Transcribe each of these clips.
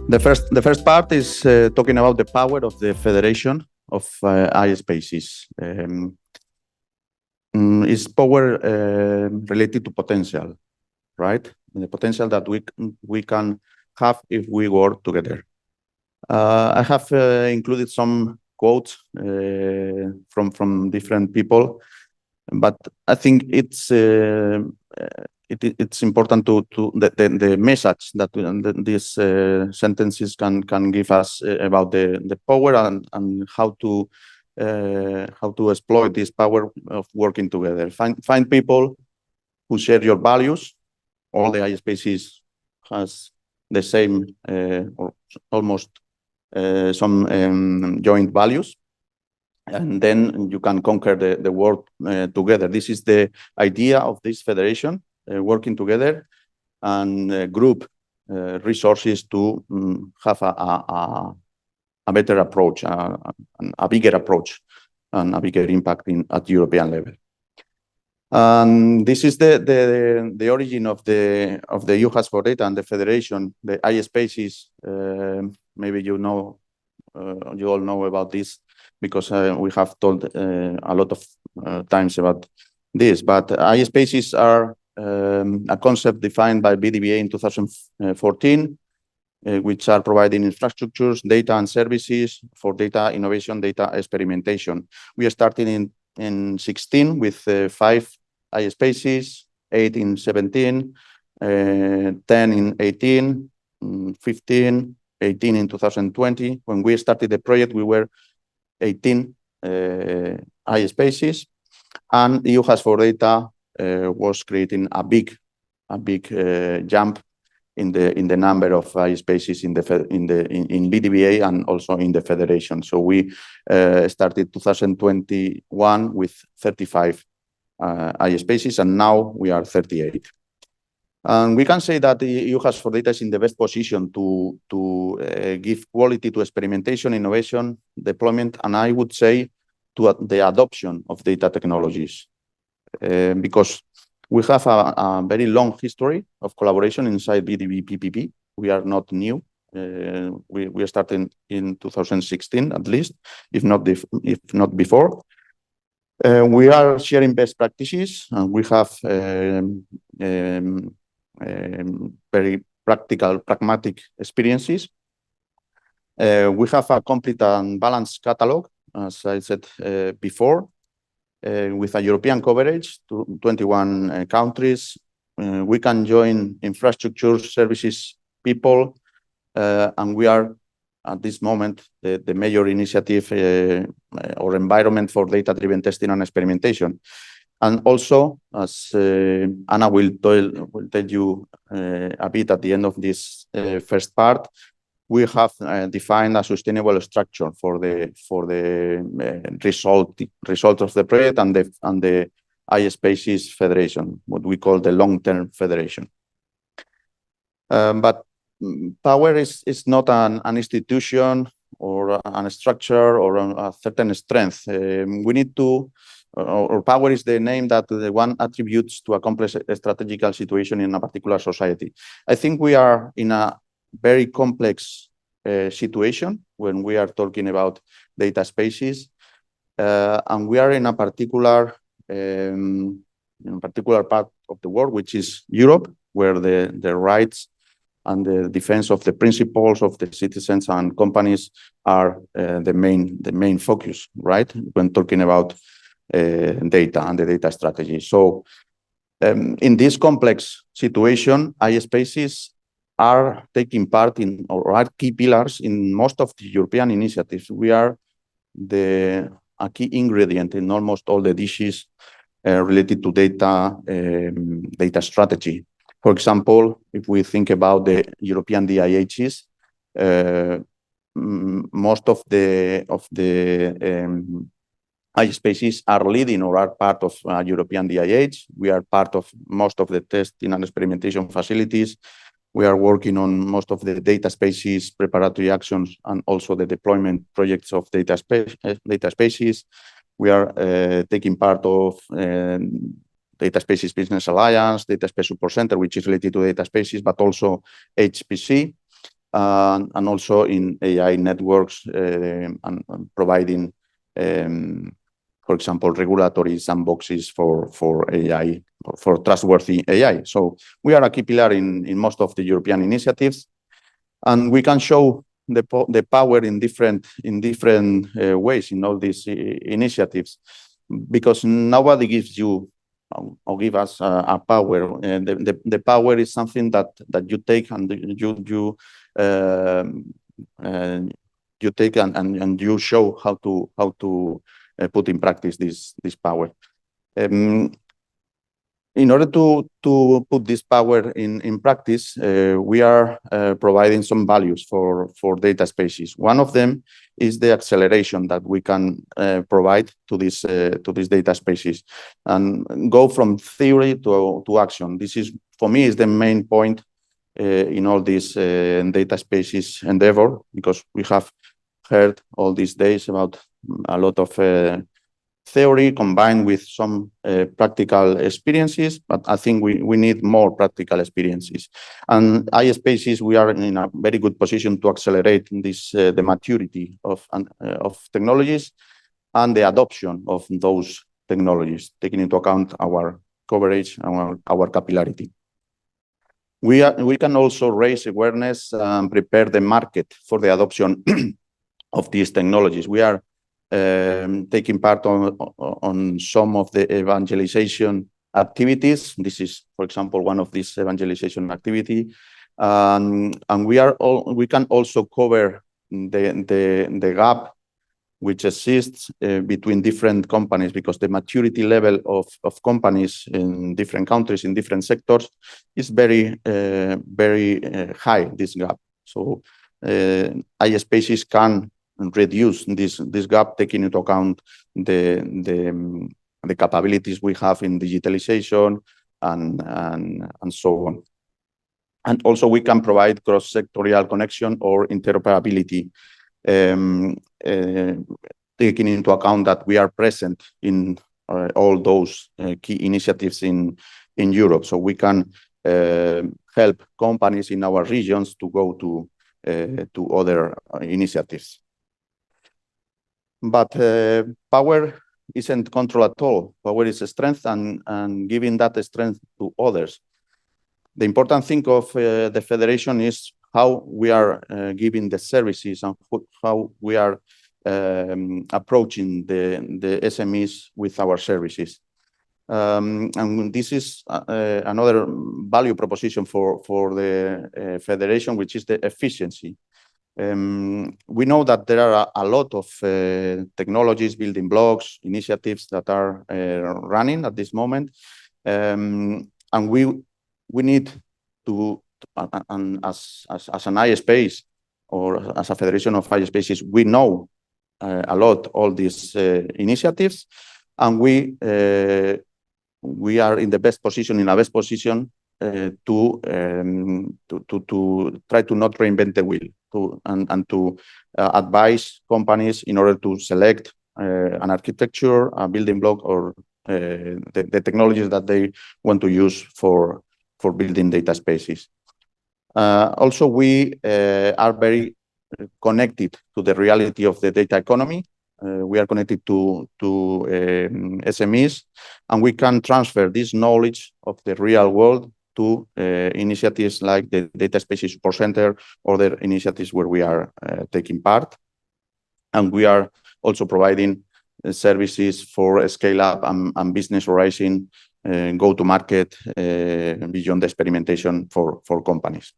The first part is talking about the power of the federation of iSpaces. Is power related to potential, right? The potential that we can have if we work together. I have included some quotes from different people, but I think it's important to the message that these sentences can give us about the power and how to exploit this power of working together. Find people who share your values. All the iSpaces has the same or almost some joint values, and then you can conquer the world together. This is the idea of this federation, working together and group resources to have a better approach, a bigger approach, and a bigger impact at European level. And this is the origin of the UHAS for Data and the federation, the iSpaces. Maybe you all know about this because we have told a lot of times about this. But iSpaces are a concept defined by BDBA in 2014, which are providing infrastructures, data, and services for data innovation, data experimentation. We are starting in 16 with 5 iSpaces, 8 in 17, 10 in 18, 15, 18 in 2020. When we started the project, we were 18 iSpaces, and UHAS for Data was creating a big jump in the number of iSpaces in BDBA and also in the federation. So we started 2021 with 35 iSpaces, and now we are 38. And we can say that the UHAS for Data is in the best position to give quality to experimentation, innovation, deployment, and I would say to the adoption of data technologies, because we have a very long history of collaboration inside BDB PPP. We are not new. We are starting in 2016 at least, if not before. We are sharing best practices, and we have very practical, pragmatic experiences. We have a complete and balanced catalog, as I said before, with a European coverage to 21 countries. We can join infrastructure, services, people, and we are at this moment the major initiative or environment for data-driven testing and experimentation. And also, as Anna will tell you a bit at the end of this first part, we have defined a sustainable structure for the result of the project and the iSpaces Federation, what we call the long-term federation. But power is not an institution or a structure or a certain strength. We need to, or power is the name that the one attributes to a complex strategical situation in a particular society. I think we are in a very complex situation when we are talking about data spaces, and we are in a particular part of the world, which is Europe, where the rights and the defense of the principles of the citizens and companies are the main focus, right? When talking about data and the data strategy. So in this complex situation, iSpaces are taking part in, or are key pillars in most of the European initiatives. We are a key ingredient in almost all the dishes related to data strategy. For example, if we think about the European DIHs, most of the iSpaces are leading or are part of European DIH. We are part of most of the testing and experimentation facilities. We are working on most of the data spaces, preparatory actions, and also the deployment projects of data spaces. We are taking part of Data Spaces Business Alliance, Data Space Support Center, which is related to data spaces, but also HPC. and also in AI networks and providing, for example, regulatory sandboxes for AI, for trustworthy AI. So we are a key pillar in most of the European initiatives, and we can show the power in different ways in all these initiatives, because nobody gives you or give us a power. The power is something that you take and you take and you show how to put in practice this power. In order to put this power in practice, we are providing some values for data spaces. One of them is the acceleration that we can provide to these data spaces and go from theory to action. This is, for me, is the main point in all these data spaces endeavor, because we have heard all these days about a lot of theory combined with some practical experiences, but I think we need more practical experiences. And iSpaces, we are in a very good position to accelerate this the maturity of technologies and the adoption of those technologies, taking into account our coverage and our capillarity. We can also raise awareness and prepare the market for the adoption of these technologies. We are taking part on some of the evangelization activities. This is, for example, one of these evangelization activity, and we can also cover the gap which exists between different companies, because the maturity level of companies in different countries, in different sectors, is very high, this gap. So iSpaces can reduce this gap, taking into account the capabilities we have in digitalization and so on. And also we can provide cross-sectorial connection or interoperability, taking into account that we are present in all those key initiatives in Europe. So we can help companies in our regions to go to other initiatives. But power isn't control at all. Power is a strength, and giving that strength to others. The important thing of the federation is how we are giving the services and how we are approaching the SMEs with our services. And this is another value proposition for the federation, which is the efficiency. We know that there are a lot of technologies, building blocks, initiatives that are running at this moment, and we need to, and as an iSpace or as a federation of iSpaces, we know a lot all these initiatives, and we are in the best position, to try to not reinvent the wheel, and to advise companies in order to select an architecture, a building block, or the technologies that they want to use for building data spaces. Also, we are very connected to the reality of the data economy. We are connected to SMEs, and we can transfer this knowledge of the real world to initiatives like the Data Spaces Support Center or other initiatives where we are taking part. And we are also providing services for scale up and business horizon, go to market beyond experimentation for companies.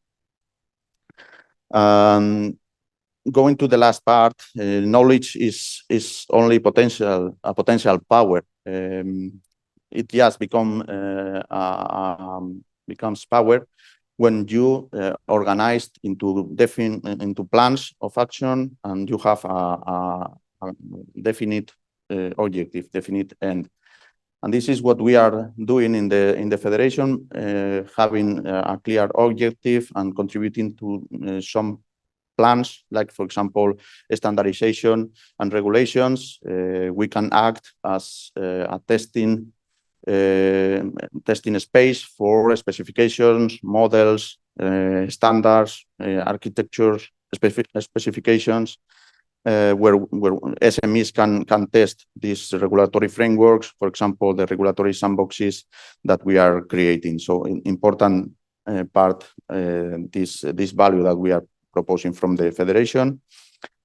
Going to the last part, knowledge is only a potential power. It just becomes power when you organized into plans of action, and you have a definite objective, definite end. And this is what we are doing in the federation, having a clear objective and contributing to some plans, like, for example, standardization and regulations. We can act as a testing space for specifications, models, standards, architectures, specifications, where SMEs can test these regulatory frameworks, for example, the regulatory sandboxes that we are creating. So important part, this value that we are proposing from the federation.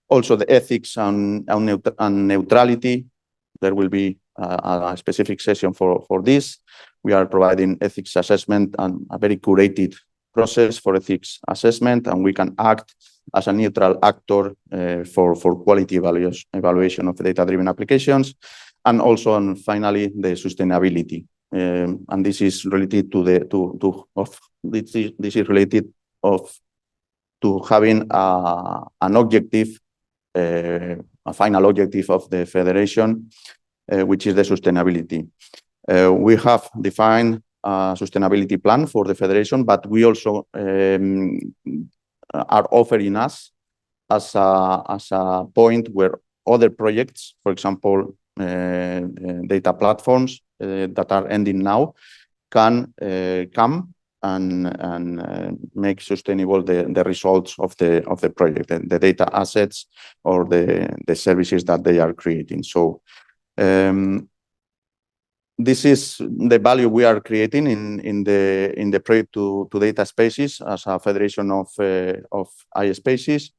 Also the ethics and neutrality. There will be a specific session for this. We are providing ethics assessment and a very curated process for ethics assessment, and we can act as a neutral actor for quality evaluation of data-driven applications, and also, and finally, the sustainability. And this is related to having an objective, a final objective of the federation, which is the sustainability. We have defined a sustainability plan for the federation, but we also are offering us as a point where other projects, for example, data platforms that are ending now, can come and make sustainable the results of the project, the data assets or the services that they are creating. So this is the value we are creating in the project to data spaces as a federation of iSpaces.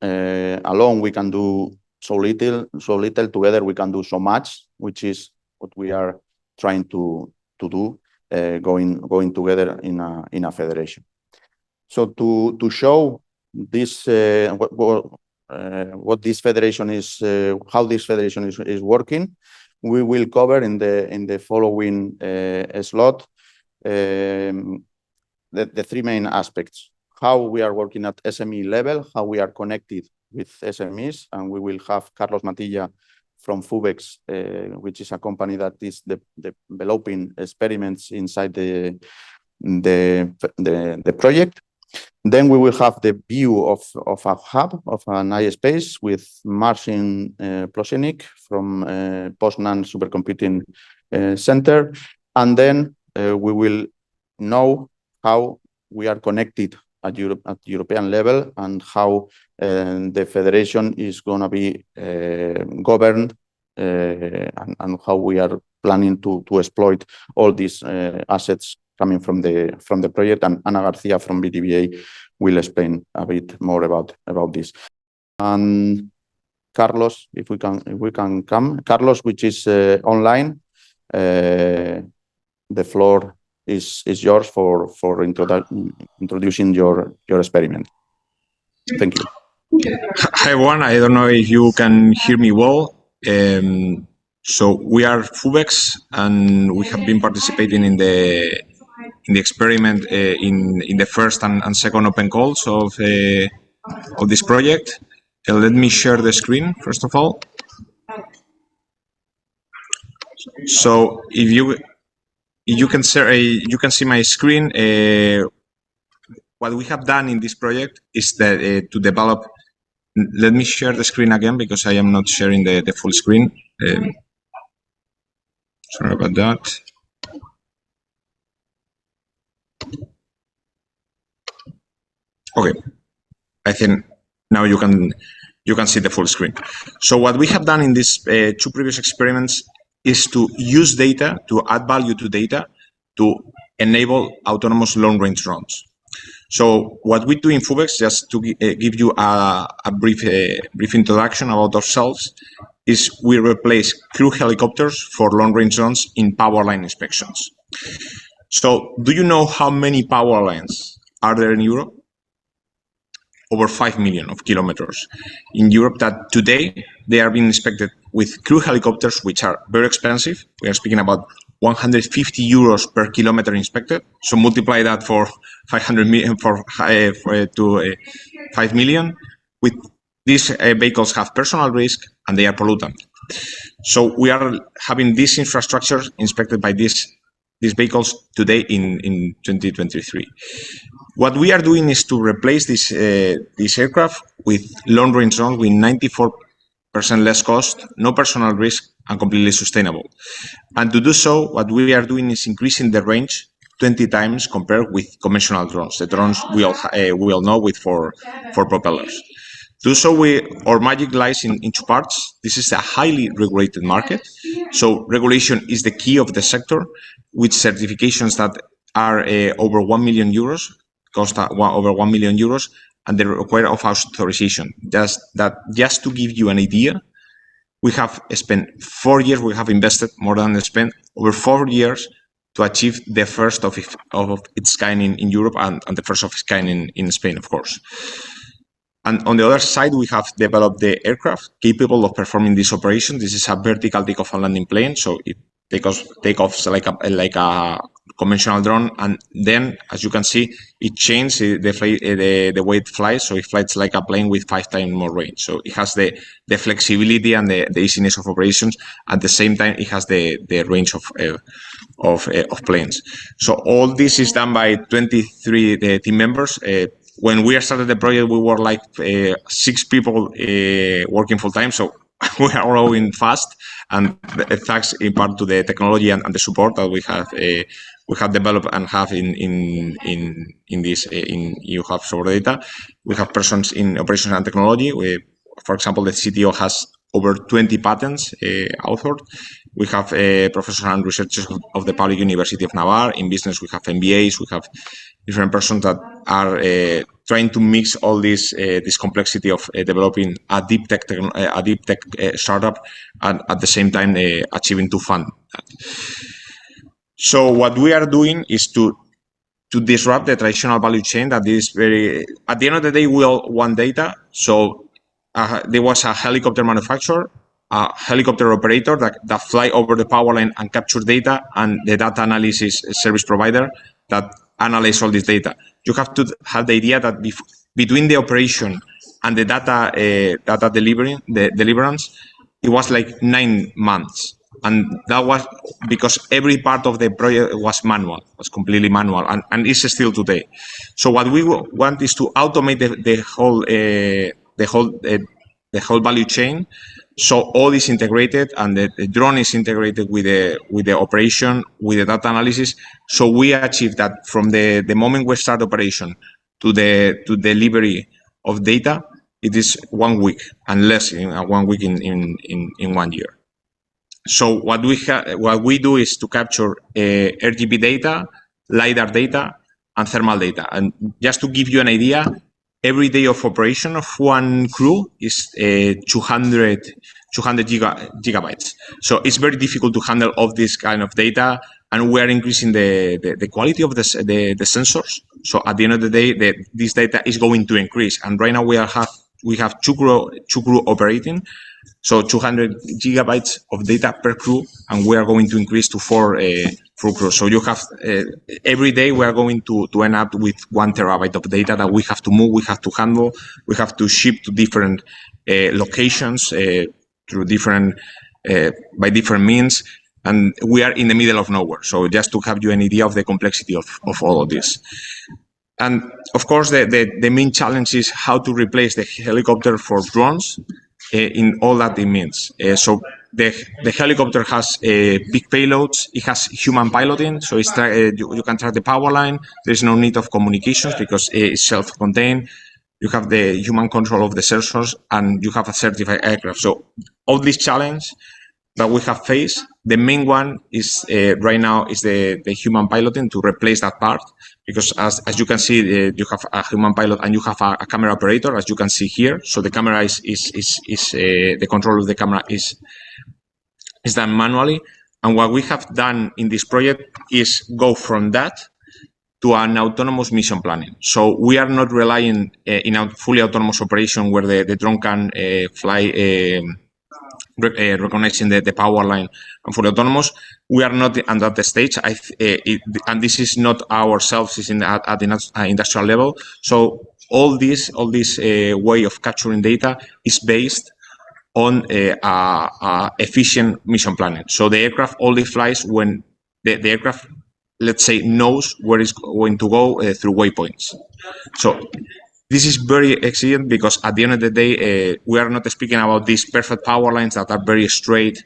Alone we can do so little. Together we can do so much, which is what we are trying to do, going together in a federation. So to show this what this federation is, how this federation is working, we will cover in the following slot the three main aspects: how we are working at SME level, how we are connected with SMEs, and we will have Carlos Matilla from Fubex, which is a company that is developing experiments inside the project. Then we will have the view of a hub, of an iSpace, with Marcin Plosinik from Poznan Supercomputing Center. And then we will know how we are connected at European level and how the federation is going to be governed and how we are planning to exploit all these assets coming from the project. And Ana Garcia from BTVA will explain a bit more about this. And Carlos, if we can come, Carlos, which is online, the floor is yours for introducing your experiment. Thank you. Hi everyone. I don't know if you can hear me well. So we are Fubex, and we have been participating in the experiment in the first and second open calls of this project. Let me share the screen first of all. So if you can see my screen. What we have done in this project is that to develop. Let me share the screen again because I am not sharing the full screen. Sorry about that. Okay, I think now you can see the full screen. So what we have done in these two previous experiments is to use data, to add value to data, to enable autonomous long-range drones. So what we do in Fubex, just to give you a brief introduction about ourselves, is we replace crew helicopters for long-range drones in power line inspections. So do you know how many power lines are there in Europe? Over 5 million of kilometers in Europe that today they are being inspected with crew helicopters, which are very expensive. We are speaking about 150 euros per kilometer inspected. So multiply that for 500 million to 5 million. With these vehicles have personal risk and they are pollutant. So we are having this infrastructure inspected by these vehicles today in 2023. What we are doing is to replace this aircraft with long-range drones with 94% less cost, no personal risk, and completely sustainable. And to do so, what we are doing is increasing the range 20 times compared with conventional drones, the drones we all know with for propellers. To do so, our magic lies in two parts. This is a highly regulated market. So regulation is the key of the sector, with certifications that are over 1 million euros, cost over 1 million euros, and they require of authorization. Just to give you an idea, we have spent 4 years, we have invested more than spent over 4 years to achieve the first of its kind in Europe and the first of its kind in Spain, of course. And on the other side, we have developed the aircraft capable of performing this operation. This is a vertical takeoff and landing plane, so it takeoffs like a conventional drone, and then, as you can see, it changes the way it flies, so it flies like a plane with 5 times more range. So it has the flexibility and the easiness of operations. At the same time, it has the range of planes. So all this is done by 23 team members. When we started the project, we were like 6 people working full time. So we are growing fast, and thanks in part to the technology and the support that we have developed and have in you have source data. We have persons in operations and technology. For example, the CTO has over 20 patents authored. We have professors and researchers of the Public University of Navarre. In business, we have MBAs. We have different persons that are trying to mix all this complexity of developing a deep tech startup, and at the same time achieving to fund that. So what we are doing is to disrupt the traditional value chain that is very. At the end of the day, we all want data. So there was a helicopter manufacturer, a helicopter operator that fly over the power line and capture data, and the data analysis service provider that analyze all this data. You have to have the idea that between the operation and the data deliverance, it was like 9 months. And that was because every part of the project was manual, was completely manual, and is still today. So what we want is to automate the whole value chain. So all is integrated, and the drone is integrated with the operation, with the data analysis. So we achieve that from the moment we start operation to delivery of data, it is 1 week, and less in 1 week in 1 year. So what we do is to capture RGB data, LiDAR data, and thermal data. And just to give you an idea, every day of operation of one crew is 200 gigabytes. So it's very difficult to handle all this kind of data, and we are increasing the quality of the sensors. So at the end of the day, this data is going to increase. And right now we have two crew operating. So 200 gigabytes of data per crew, and we are going to increase to 4 full crews. So you have every day we are going to end up with 1 terabyte of data that we have to move, we have to handle, we have to ship to different locations through by different means, and we are in the middle of nowhere. So just to have you an idea of the complexity of all of this. And of course, the main challenge is how to replace the helicopter for drones. In all that it means. So the helicopter has big payloads. It has human piloting, so it's you can track the power line. There's no need of communications because it's self-contained. You have the human control of the sensors, and you have a certified aircraft. So all these challenges that we have faced, the main one is right now is the human piloting, to replace that part. Because as you can see, you have a human pilot and you have a camera operator, as you can see here. So the camera is the control of the camera is done manually. And what we have done in this project is go from that to an autonomous mission planning. So we are not relying in a fully autonomous operation where the drone can fly. Recognizing the power line and fully autonomous. We are not at that stage, and this is not ourselves, is at the industrial level. So all this way of capturing data is based on efficient mission planning. So the aircraft only flies when the aircraft, let's say, knows where it's going to go through waypoints. So this is very excellent because at the end of the day, we are not speaking about these perfect power lines that are very straight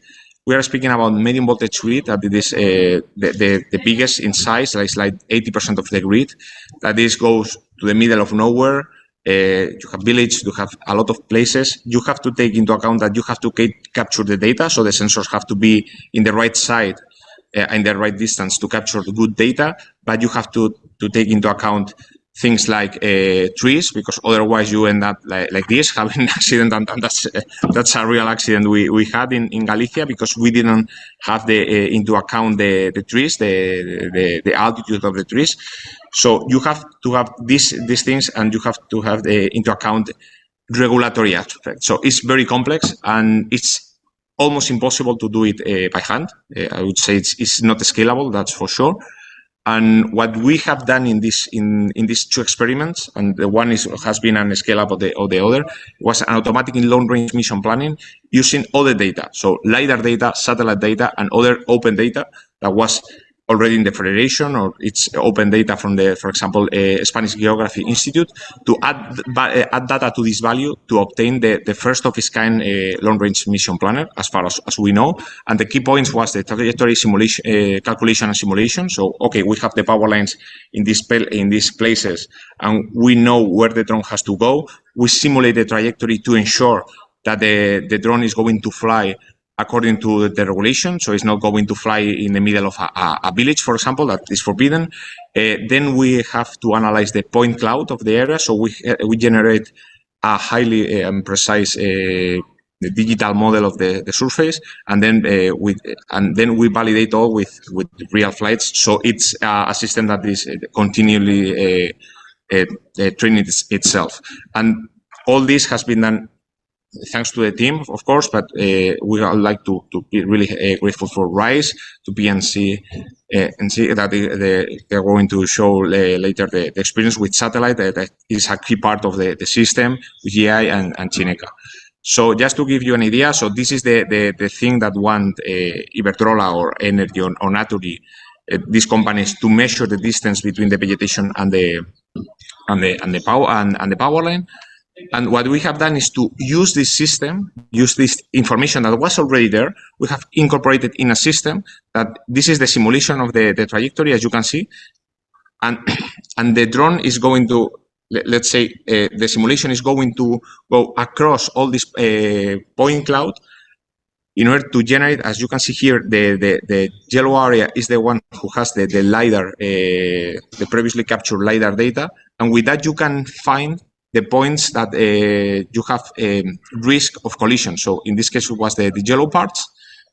we are speaking about medium voltage grid that it is the biggest in size. It's like 80% of the grid. That this goes to the middle of nowhere. You have village, you have a lot of places. You have to take into account that you have to capture the data, so the sensors have to be in the right side, in the right distance to capture the good data. But you have to take into account things like trees, because otherwise you end up like this, having an accident, and that's a real accident we had in Galicia, because we didn't have into account the trees, the altitude of the trees. So you have to have these things, and you have to have into account regulatory aspects. So it's very complex, and it's almost impossible to do it by hand. I would say it's not scalable, that's for sure. And what we have done in these two experiments, and the one has been an scale up of the other, was an automatic in long range mission planning using all the data. So LiDAR data, satellite data, and other open data that was already in the federation, or it's open data from the, for example, Spanish Geography Institute, to add data to this value to obtain the first of its kind long-range mission planner, as far as we know. And the key points was the trajectory simulation, calculation and simulation. So, okay, we have the power lines in these places, and we know where the drone has to go. We simulate the trajectory to ensure that the drone is going to fly according to the regulation, so it's not going to fly in the middle of a village, for example, that is forbidden. Then we have to analyze the point cloud of the area, so we generate a highly precise digital model of the surface, and then we validate all with real flights. So it's a system that is continually training itself, and all this has been done thanks to the team, of course, but we would like to be really grateful for RISE, to PNC, and see that they're going to show later the experience with satellite that is a key part of the system with GI and Chineca. So just to give you an idea, so this is the thing that want Iberdrola or Energy or Naturgy, these companies, to measure the distance between the vegetation and the power line. And what we have done is to use this system, use this information that was already there. We have incorporated in a system that this is the simulation of the trajectory, as you can see. And the drone is going to, let's say, the simulation is going to go across all this point cloud in order to generate, as you can see here, the yellow area is the one who has the LiDAR, the previously captured LiDAR data. And with that, you can find the points that you have risk of collision. So in this case, it was the yellow parts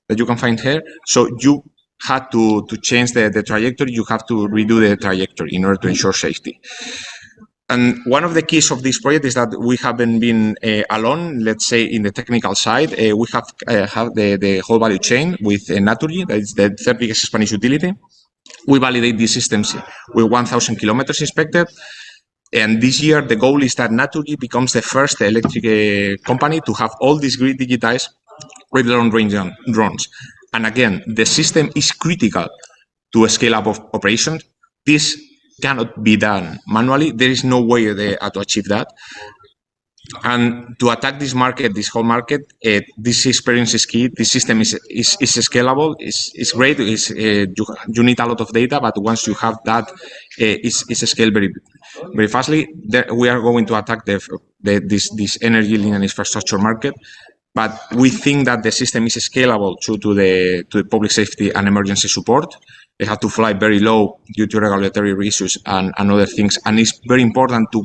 that you can find here. So you had to change the trajectory. You have to redo the trajectory in order to ensure safety. And one of the keys of this project is that we haven't been alone, let's say, in the technical side. We have the whole value chain with Naturgy, that is the third biggest Spanish utility. We validate these systems with 1,000 kilometers inspected. And this year, the goal is that Naturgy becomes the first electric company to have all this grid digitized with long-range drones. And again, the system is critical to a scale-up of operations. This cannot be done manually. There is no way to achieve that. And to attack this market, this whole market, this experience is key. This system is scalable. It's great. You need a lot of data, but once you have that, it's scaled very fastly. We are going to attack this energy linear infrastructure market, but we think that the system is scalable to the public safety and emergency support. They have to fly very low due to regulatory issues and other things, and it's very important to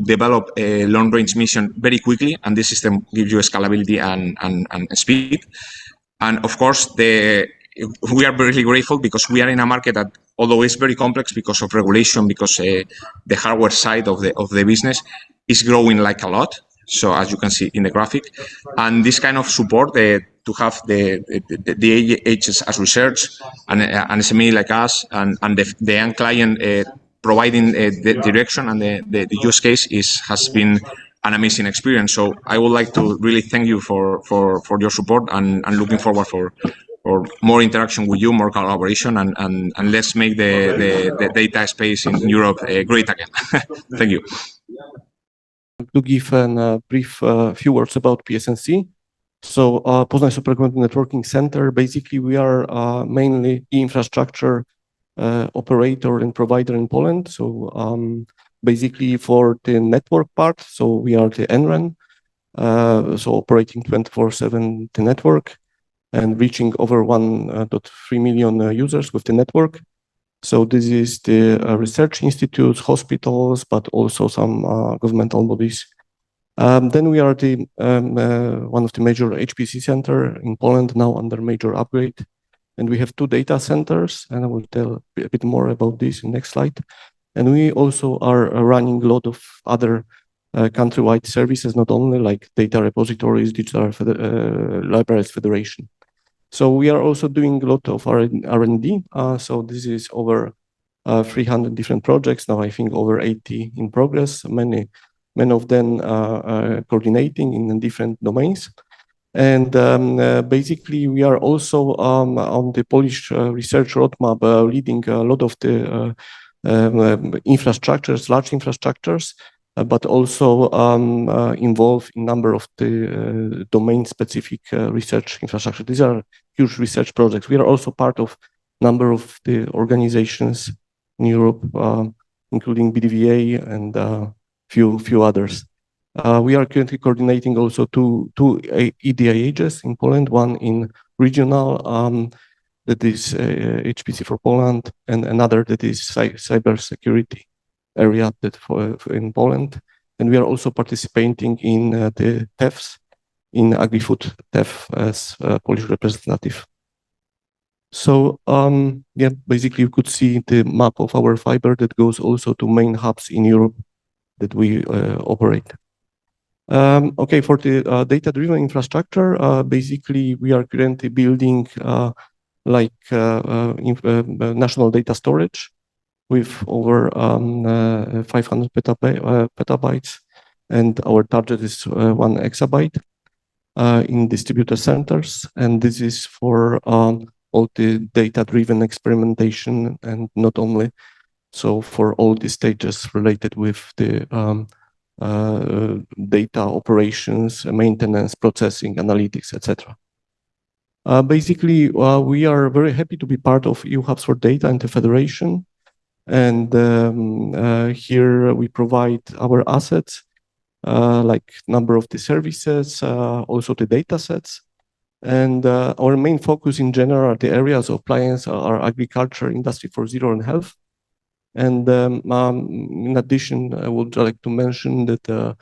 develop a long-range mission very quickly, and this system gives you scalability and speed. And of course, we are really grateful because we are in a market that, although it's very complex because of regulation, because the hardware side of the business is growing like a lot. So as you can see in the graphic, and this kind of support to have the AHS as research and an SME like us and the end client providing the direction and the use case has been an amazing experience. So I would like to really thank you for your support and looking forward for more interaction with you, more collaboration, and let's make the data space in Europe great again. Thank you. To give a brief few words about PSNC. So Poznań Supercomputing Networking Center, basically we are mainly infrastructure operator and provider in Poland. So basically for the network part, so we are the NRAN, so operating 24/7 the network and reaching over 1.3 million users with the network. So this is the research institutes, hospitals, but also some governmental bodies. Then we are the one of the major HPC center in Poland now under major upgrade. And we have 2 data centers, and I will tell a bit more about this in next slide. And we also are running a lot of other countrywide services, not only like data repositories, digital libraries federation. So we are also doing a lot of R&D. So this is over 300 different projects now. I think over 80 in progress. Many of them coordinating in different domains. And basically, we are also on the Polish research roadmap leading a lot of the infrastructures, large infrastructures, but also involved in number of the domain-specific research infrastructure. These are huge research projects. We are also part of number of the organizations in Europe, including BDVA and few others. We are currently coordinating also two EDIHs in Poland, one in regional, that is HPC for Poland, and another that is cybersecurity area that in Poland. And we are also participating in the TEFs, in Agri-Food TEF as Polish representative. So yeah, basically you could see the map of our fiber that goes also to main hubs in Europe that we operate. Okay, for the data-driven infrastructure, basically we are currently building national data storage with over 500 petabytes, and our target is 1 exabyte in distributed centers, and this is for all the data-driven experimentation, and not only so for all the stages related with the data operations, maintenance, processing, analytics, etc. Basically, we are very happy to be part of EU Hubs for Data and the Federation. And here we provide our assets, like number of the services, also the data sets. And our main focus in general are the areas of clients are agriculture, industry 4.0 and health. And in addition, I would like to mention that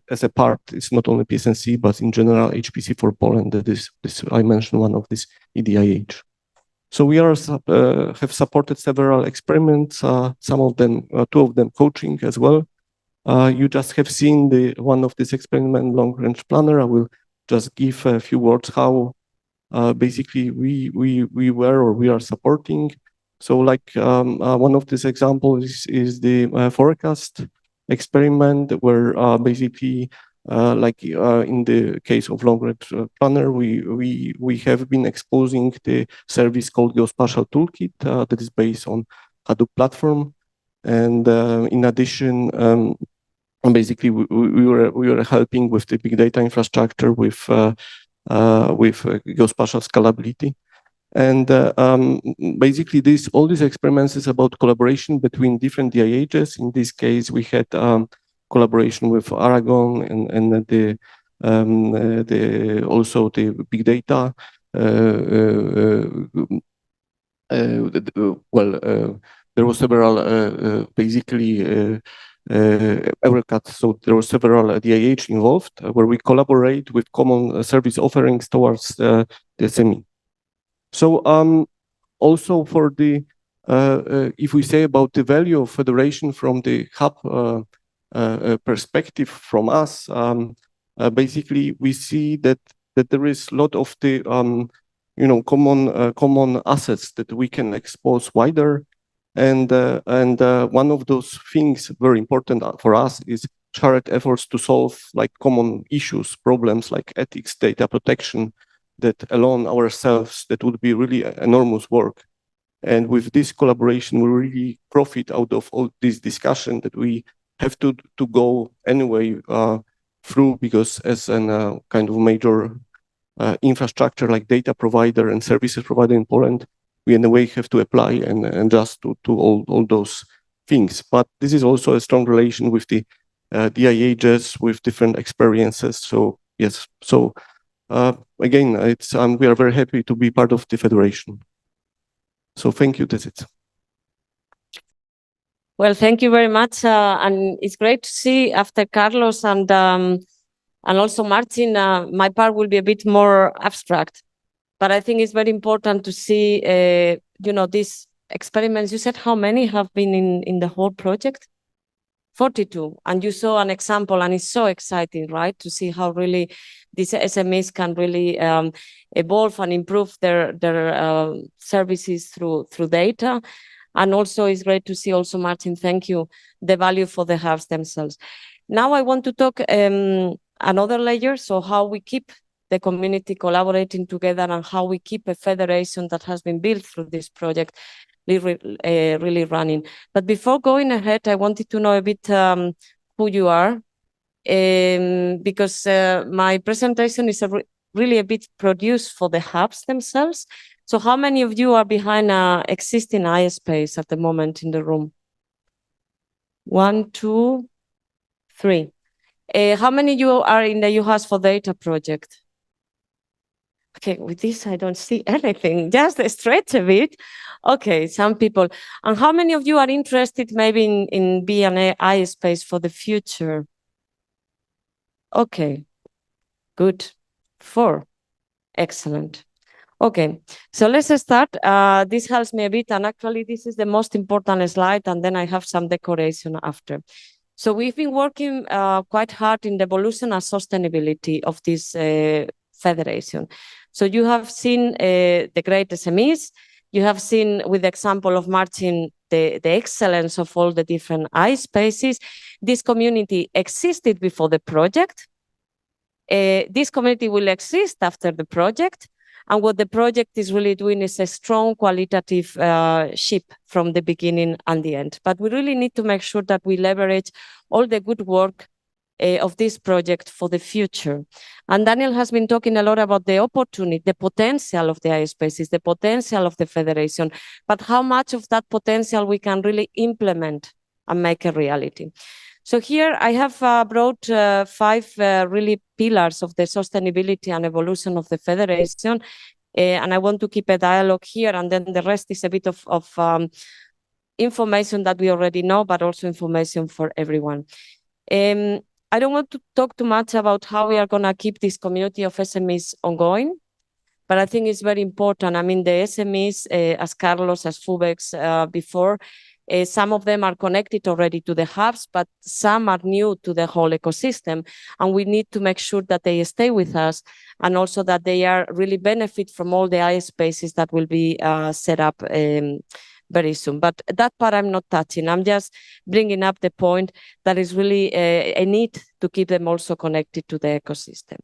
as a part, it's not only PSNC, but in general, HPC for Poland, that is, I mentioned one of this EDIH. So we are have supported several experiments, some of them, 2 of them coaching as well. You just have seen the one of this experiment long-range planner. I will just give a few words how basically we were or we are supporting. So like one of these examples is the forecast experiment where basically in the case of long-range planner, we have been exposing the service called Geospatial Toolkit that is based on Hadoop platform. And in addition, basically we were helping with the big data infrastructure with geospatial scalability. And basically all these experiments is about collaboration between different DIHs. In this case, we had collaboration with Aragon and also the big data. There were several basically Eurocad, so there were several DIH involved where we collaborate with common service offerings towards the SME. So also for the, if we say about the value of federation from the hub perspective from us, basically we see that there is a lot of the common assets that we can expose wider. And one of those things very important for us is shared efforts to solve like common issues, problems like ethics, data protection, that alone ourselves, that would be really enormous work. And with this collaboration, we really profit out of all this discussion that we have to go anyway through, because as a kind of major infrastructure like data provider and services provider in Poland, we in a way have to apply and adjust to all those things. But this is also a strong relation with the DIHs, with different experiences. So yes, so again, it's we are very happy to be part of the federation. So thank you, that's it. Well, thank you very much, and it's great to see after Carlos and also Martin. My part will be a bit more abstract, but I think it's very important to see, these experiments. You said how many have been in the whole project? 42, and you saw an example, and it's so exciting, right, to see how really these SMEs can really evolve and improve their services through data. And also it's great to see also, Martin, thank you, the value for the hubs themselves. Now I want to talk another layer, so how we keep the community collaborating together and how we keep a federation that has been built through this project really running. But before going ahead, I wanted to know a bit who you are, because my presentation is really a bit produced for the hubs themselves. So how many of you are behind existing iSpace at the moment in the room? 1, 2, 3. How many of you are in the UHAS for Data project? Okay, with this, I don't see anything, just stretch a bit. Okay, some people. And how many of you are interested maybe in being an iSpace for the future? Okay, good. 4. Excellent. Okay, so let's start. This helps me a bit, and actually this is the most important slide, and then I have some decoration after. So we've been working quite hard in the evolution and sustainability of this federation. So you have seen the great SMEs. You have seen, with the example of Martin, the excellence of all the different iSpaces. This community existed before the project. This community will exist after the project. And what the project is really doing is a strong qualitative shift from the beginning and the end. But we really need to make sure that we leverage all the good work of this project for the future. And Daniel has been talking a lot about the opportunity, the potential of the iSpaces, the potential of the federation, but how much of that potential we can really implement and make a reality. So here I have brought 5 really pillars of the sustainability and evolution of the federation. And I want to keep a dialogue here, and then the rest is a bit of information that we already know, but also information for everyone. I don't want to talk too much about how we are going to keep this community of SMEs ongoing, but I think it's very important. I mean, the SMEs, as Carlos, as Fubex before, some of them are connected already to the hubs, but some are new to the whole ecosystem. And we need to make sure that they stay with us, and also that they are really benefit from all the iSpaces that will be set up very soon. But that part I'm not touching. I'm just bringing up the point that is really a need to keep them also connected to the ecosystem.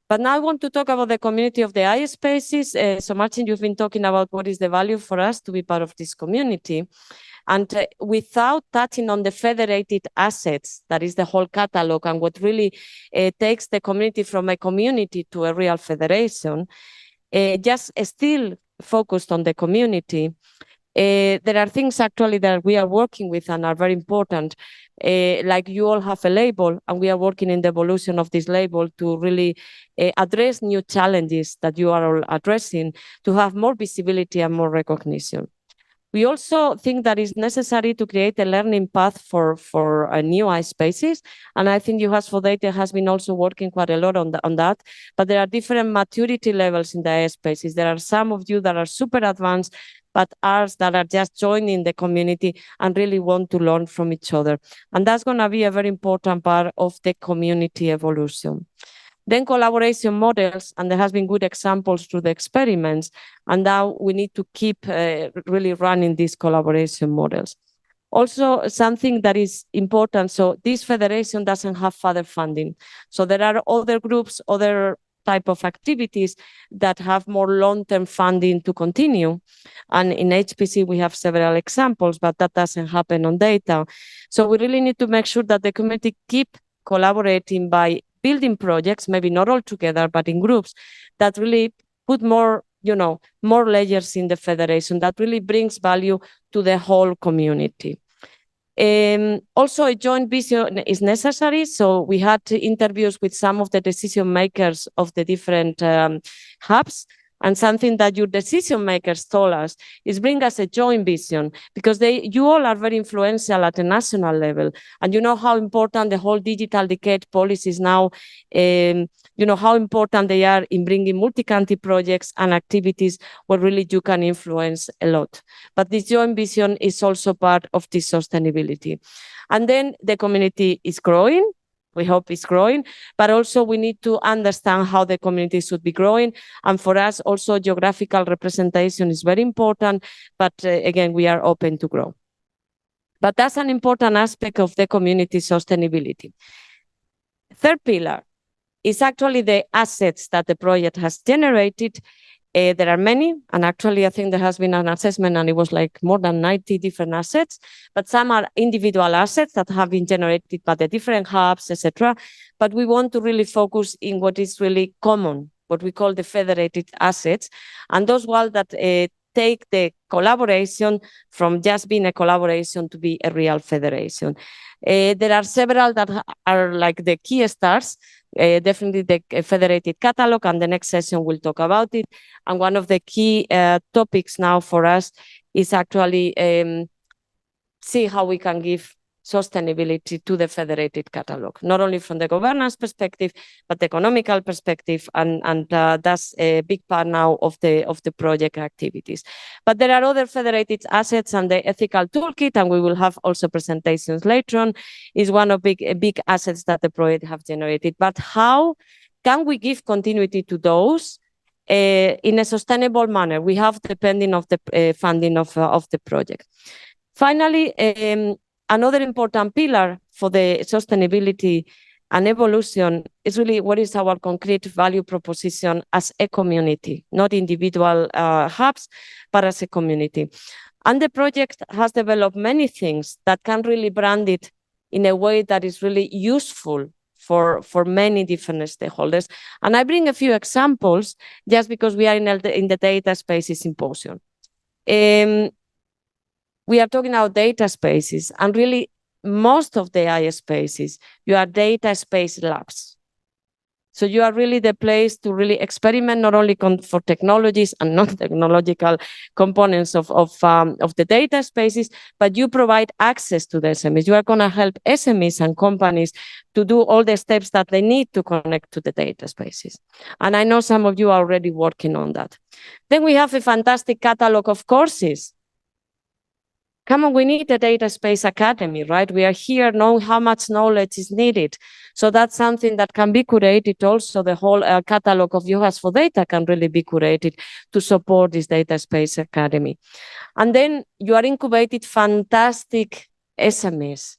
But now I want to talk about the community of the iSpaces. So Martin, you've been talking about what is the value for us to be part of this community. And without touching on the federated assets, that is the whole catalog, and what really takes the community from a community to a real federation, just still focused on the community, there are things actually that we are working with and are very important. Like you all have a label, and we are working in the evolution of this label to really address new challenges that you are all addressing, to have more visibility and more recognition. We also think that it's necessary to create a learning path for new iSpaces. And I think UHAS for Data has been also working quite a lot on that. But there are different maturity levels in the iSpaces. There are some of you that are super advanced, but ours that are just joining the community and really want to learn from each other. And that's going to be a very important part of the community evolution. Then collaboration models, and there has been good examples through the experiments, and now we need to keep really running these collaboration models. Also, something that is important, so this federation doesn't have further funding. So there are other groups, other type of activities that have more long-term funding to continue. And in HPC, we have several examples, but that doesn't happen on data. So we really need to make sure that the community keep collaborating by building projects, maybe not all together, but in groups that really put more, more layers in the federation, that really brings value to the whole community. Also, a joint vision is necessary. So we had interviews with some of the decision makers of the different hubs. And something that your decision makers told us is bring us a joint vision, because you all are very influential at the national level. And you know how important the whole digital decade policies now, how important they are in bringing multi-country projects and activities where really you can influence a lot. But this joint vision is also part of this sustainability. And then the community is growing. We hope it's growing, but also we need to understand how the community should be growing. And for us, also geographical representation is very important, but again, we are open to grow. But that's an important aspect of the community sustainability. Third pillar is actually the assets that the project has generated. There are many, and actually I think there has been an assessment and it was like more than 90 different assets, but some are individual assets that have been generated by the different hubs, etc. But we want to really focus in what is really common, what we call the federated assets, and those ones that take the collaboration from just being a collaboration to be a real federation. There are several that are like the key stars. Definitely the federated catalog, and the next session we'll talk about it. And one of the key topics now for us is actually see how we can give sustainability to the federated catalog, not only from the governance perspective, but the economical perspective, and that's a big part now of the project activities. But there are other federated assets, and the ethical toolkit, and we will have also presentations later on, is one of big assets that the project have generated. But how can we give continuity to those in a sustainable manner? We have depending of the funding of the project. Finally, another important pillar for the sustainability and evolution is really what is our concrete value proposition as a community, not individual hubs, but as a community. And the project has developed many things that can really brand it in a way that is really useful for many different stakeholders. And I bring a few examples just because we are in the Data Spaces Symposium. We are talking about data spaces, and really most of the iSpaces, you are data space labs. So you are really the place to really experiment, not only for technologies and non-technological components of the data spaces, but you provide access to the SMEs. You are going to help SMEs and companies to do all the steps that they need to connect to the data spaces. And I know some of you are already working on that. Then we have a fantastic catalog of courses. Come on, we need a data space academy, right? We are here knowing how much knowledge is needed. So that's something that can be curated also. The whole catalog of UHAS for data can really be curated to support this data space academy. And then you are incubated fantastic SMEs,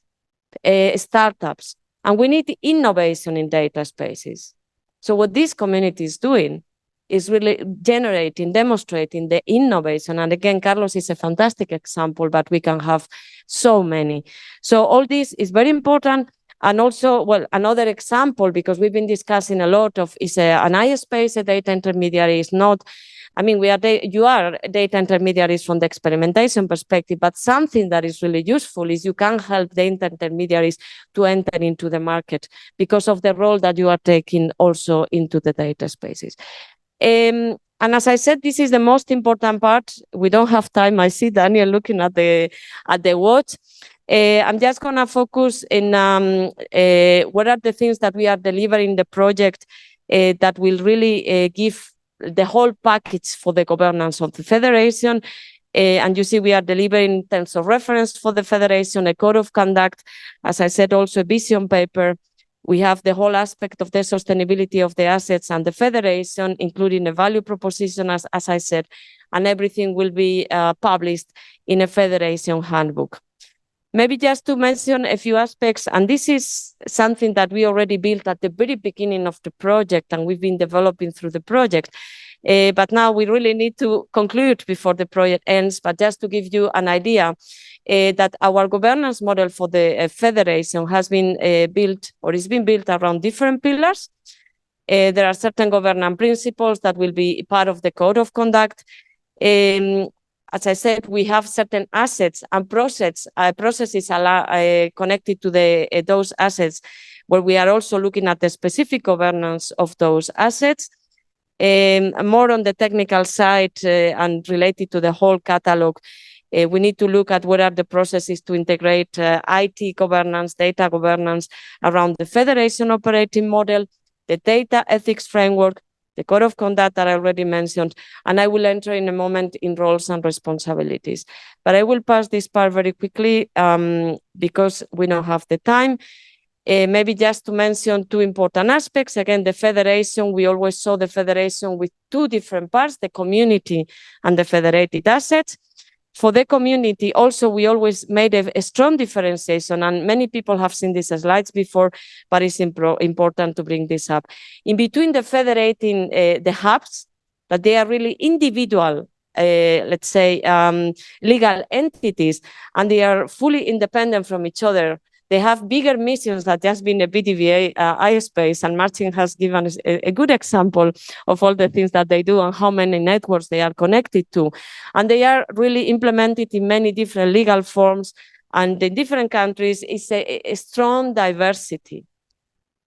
startups, and we need innovation in data spaces. So what this community is doing is really generating, demonstrating the innovation. And again, Carlos is a fantastic example, but we can have so many. So all this is very important. And also, well, another example, because we've been discussing a lot of, is an iSpace, a data intermediary is not, I mean, you are data intermediaries from the experimentation perspective, but something that is really useful is you can help the intermediaries to enter into the market because of the role that you are taking also into the data spaces. And as I said, this is the most important part. We don't have time. I see Daniel looking at the watch. I'm just going to focus in what are the things that we are delivering in the project that will really give the whole package for the governance of the federation. And you see we are delivering in terms of reference for the federation, a code of conduct, as I said, also a vision paper. We have the whole aspect of the sustainability of the assets and the federation, including a value proposition, as I said, and everything will be published in a federation handbook. Maybe just to mention a few aspects, and this is something that we already built at the very beginning of the project, and we've been developing through the project. But now we really need to conclude before the project ends. But just to give you an idea, that our governance model for the federation has been built or is being built around different pillars. There are certain governance principles that will be part of the code of conduct. As I said, we have certain assets and processes connected to those assets, where we are also looking at the specific governance of those assets. More on the technical side and related to the whole catalog, we need to look at what are the processes to integrate IT governance, data governance around the federation operating model, the data ethics framework, the code of conduct that I already mentioned, and I will enter in a moment in roles and responsibilities. But I will pass this part very quickly because we don't have the time. Maybe just to mention two important aspects. Again, the federation, we always saw the federation with two different parts, the community and the federated assets. For the community, also, we always made a strong differentiation, and many people have seen these slides before, but it's important to bring this up. In between the federating, the hubs, that they are really individual, let's say, legal entities, and they are fully independent from each other. They have bigger missions than just being a BDVA iSpace, and Martin has given us a good example of all the things that they do and how many networks they are connected to. And they are really implemented in many different legal forms, and in different countries is a strong diversity.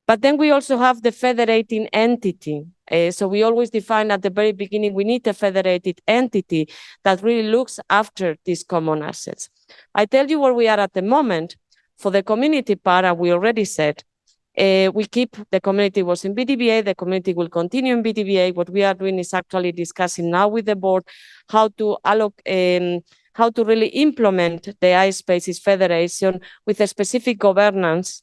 But then we also have the federating entity. So we always define at the very beginning, we need a federated entity that really looks after these common assets. I tell you where we are at the moment. For the community part, we already said, we keep the community was in BDVA, the community will continue in BDVA. What we are doing is actually discussing now with the board how to how to really implement the iSpaces Federation with a specific governance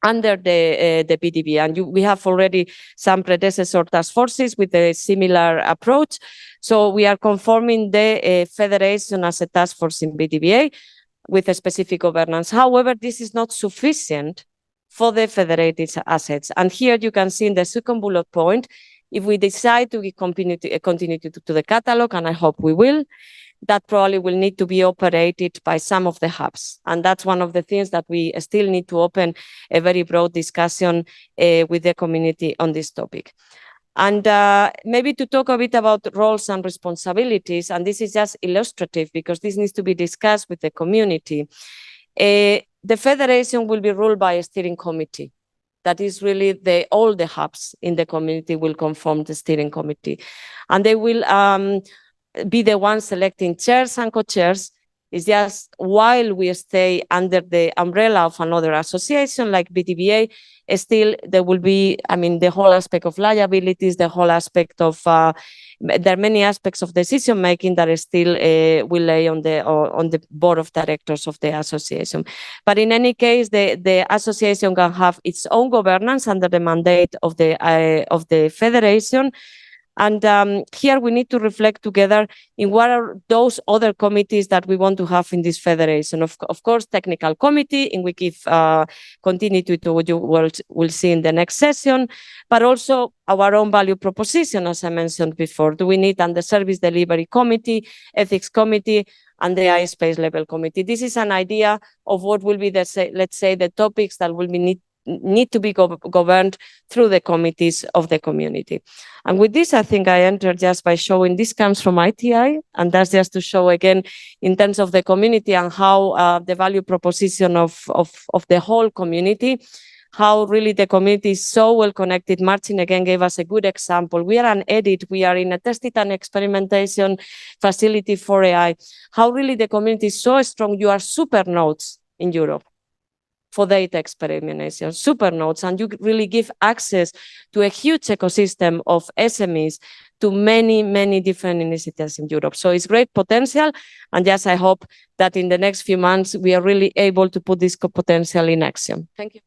under the BDVA. And we have already some predecessor task forces with a similar approach. So we are conforming the federation as a task force in BDVA with a specific governance. However, this is not sufficient for the federated assets. And here you can see in the second bullet point, if we decide to continue to the catalog, and I hope we will, that probably will need to be operated by some of the hubs. And that's one of the things that we still need to open a very broad discussion with the community on this topic. And maybe to talk a bit about roles and responsibilities, and this is just illustrative because this needs to be discussed with the community. The federation will be ruled by a steering committee. That is really all the hubs in the community will conform the steering committee. And they will be the ones selecting chairs and co-chairs. It's just while we stay under the umbrella of another association like BDVA, still there will be, I mean, the whole aspect of liabilities, the whole aspect of, there are many aspects of decision making that still will lay on the board of directors of the association. But in any case, the association can have its own governance under the mandate of the federation. And here we need to reflect together in what are those other committees that we want to have in this federation. Of course, technical committee, in which give continuity to what you will see in the next session, but also our own value proposition, as I mentioned before. Do we need the service delivery committee, ethics committee, and the iSpace level committee? This is an idea of what will be let's say the topics that will be need to be governed through the committees of the community. And with this, I think I entered just by showing this comes from ITI, and that's just to show again in terms of the community and how the value proposition of the whole community, how really the community is so well connected. Martin again gave us a good example. We are an edit, we are in a testing and experimentation facility for AI. How really the community is so strong. You are super nodes in Europe for data experimentation, super nodes, and you really give access to a huge ecosystem of SMEs to many, many different initiatives in Europe. So it's great potential, and yes, I hope that in the next few months, we are really able to put this potential in action. Thank you.